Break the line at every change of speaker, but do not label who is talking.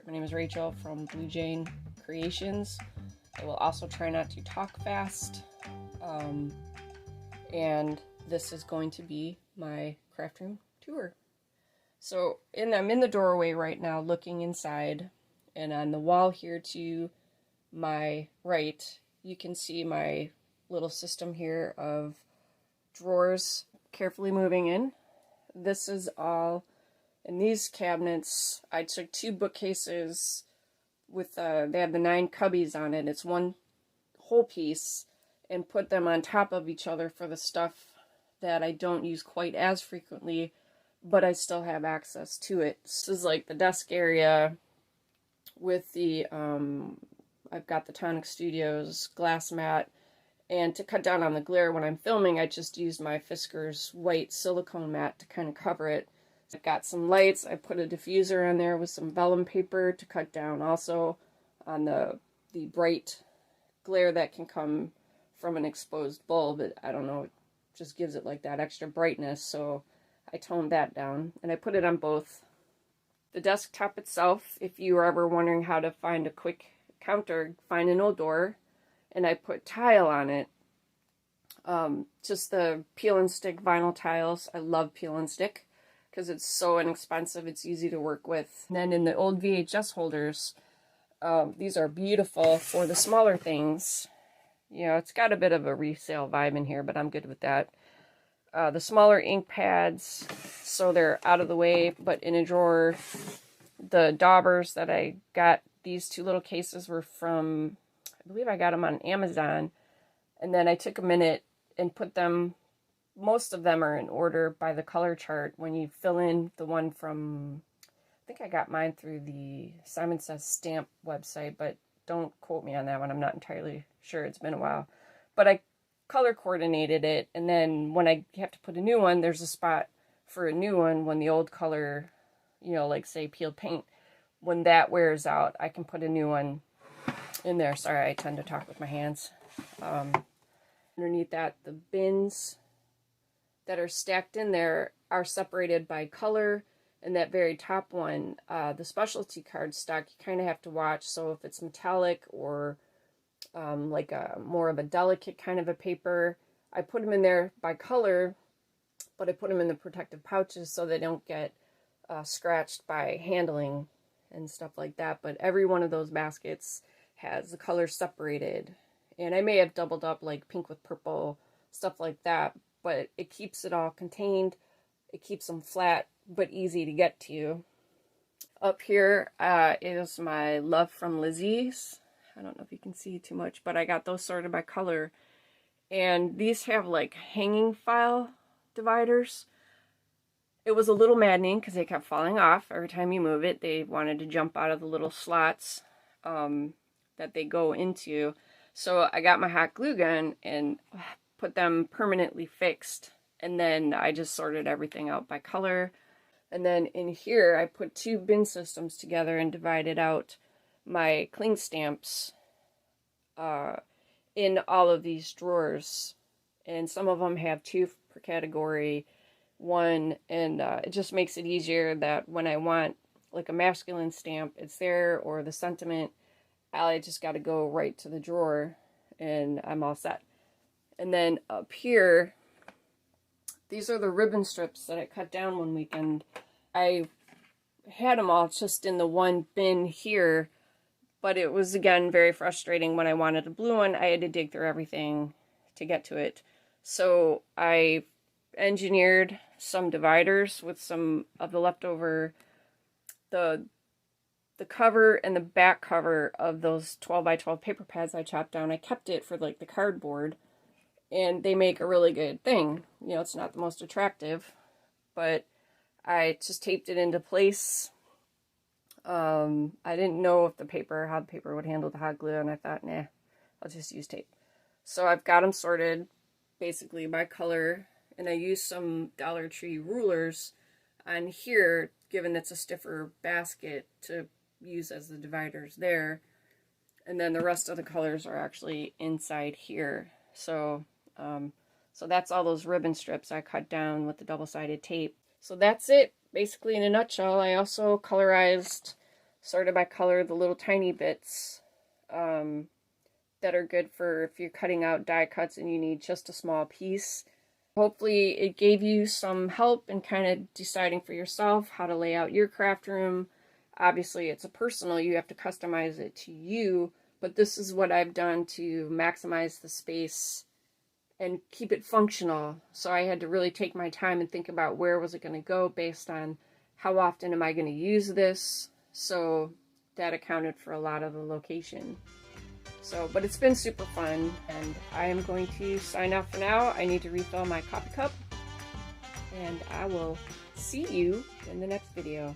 My name is Rachel from Blue Jane Creations. I will also try not to talk fast. And this is going to be my craft room tour. So I'm in the doorway right now looking inside, and on the wall here to my right, you can see my little system here of drawers carefully moving in. This is all in these cabinets. I took 2 bookcases with they have the 9 cubbies on it. It's one whole piece, and put them on top of each other for the stuff that I don't use quite as frequently, but I still have access to it. This is like the desk area with the I've got the Tonic Studios glass mat, and to cut down on the glare when I'm filming, I just used my Fiskars white silicone mat to kind of cover it. I've got some lights. I put a diffuser on there with some vellum paper to cut down also on the bright glare that can come from an exposed bulb. I don't know, it just gives it like that extra brightness, so I toned that down, and I put it on both. The desktop itself, if you are ever wondering how to find a quick counter, find an old door, and I put tile on it. Just the peel and stick vinyl tiles. I love peel and stick because it's so inexpensive, it's easy to work with. And then in the old VHS holders, these are beautiful for the smaller things. You know, it's got a bit of a resale vibe in here, but I'm good with that. The smaller ink pads, so they're out of the way, but in a drawer. The daubers that I got, these 2 little cases were from, I believe I got them on Amazon, and then I took a minute and put them, most of them are in order by the color chart. When you fill in the one from, I think I got mine through the Simon Says Stamp website, but don't quote me on that one, I'm not entirely sure, it's been a while. But I color coordinated it, and then when I have to put a new one, there's a spot for a new one when the old color, you know, like say peeled paint, when that wears out, I can put a new one in there. Sorry, I tend to talk with my hands. Underneath that, the bins that are stacked in there are separated by color, and that very top one, the specialty card stock, you kind of have to watch. So if it's metallic or like a more of a delicate kind of a paper, I put them in there by color, but I put them in the protective pouches so they don't get scratched by handling and stuff like that. But every one of those baskets has the colors separated, and I may have doubled up like pink with purple, stuff like that, but it keeps it all contained. It keeps them flat but easy to get to. Up here is my Love from Lizzie's. I don't know if you can see too much, but I got those sorted by color. And these have like hanging file dividers. It was a little maddening because they kept falling off every time you move it. They wanted to jump out of the little slots that they go into. So I got my hot glue gun and put them permanently fixed. And then I just sorted everything out by color. And then in here, I put 2 bin systems together and divided out my cling stamps in all of these drawers. And some of them have 2 per category, 1, and it just makes it easier that when I want like a masculine stamp, it's there, or the sentiment, I just got to go right to the drawer and I'm all set. And then up here, these are the ribbon strips that I cut down one weekend. I had them all just in the one bin here, but it was, again, very frustrating. When I wanted a blue one, I had to dig through everything to get to it. So I engineered some dividers with some of the leftover, the cover and the back cover of those 12 by 12 paper pads I chopped down. I kept it for like the cardboard, and they make a really good thing. You know, it's not the most attractive, but I just taped it into place. I didn't know if how the paper would handle the hot glue, and I thought, nah, I'll just use tape. So I've got them sorted basically by color, and I used some Dollar Tree rulers on here, given it's a stiffer basket, to use as the dividers there. And then the rest of the colors are actually inside here. So so that's all those ribbon strips I cut down with the double-sided tape. So that's it, basically in a nutshell. I also colorized sorted by color, the little tiny bits that are good for if you're cutting out die cuts and you need just a small piece. Hopefully it gave you some help in kind of deciding for yourself how to lay out your craft room. Obviously it's a personal, you have to customize it to you, but this is what I've done to maximize the space and keep it functional. So I had to really take my time and think about where was it going to go based on how often am I going to use this. So that accounted for a lot of the location. So, but it's been super fun, and I am going to sign off for now. I need to refill my coffee cup, and I will see you in the next video.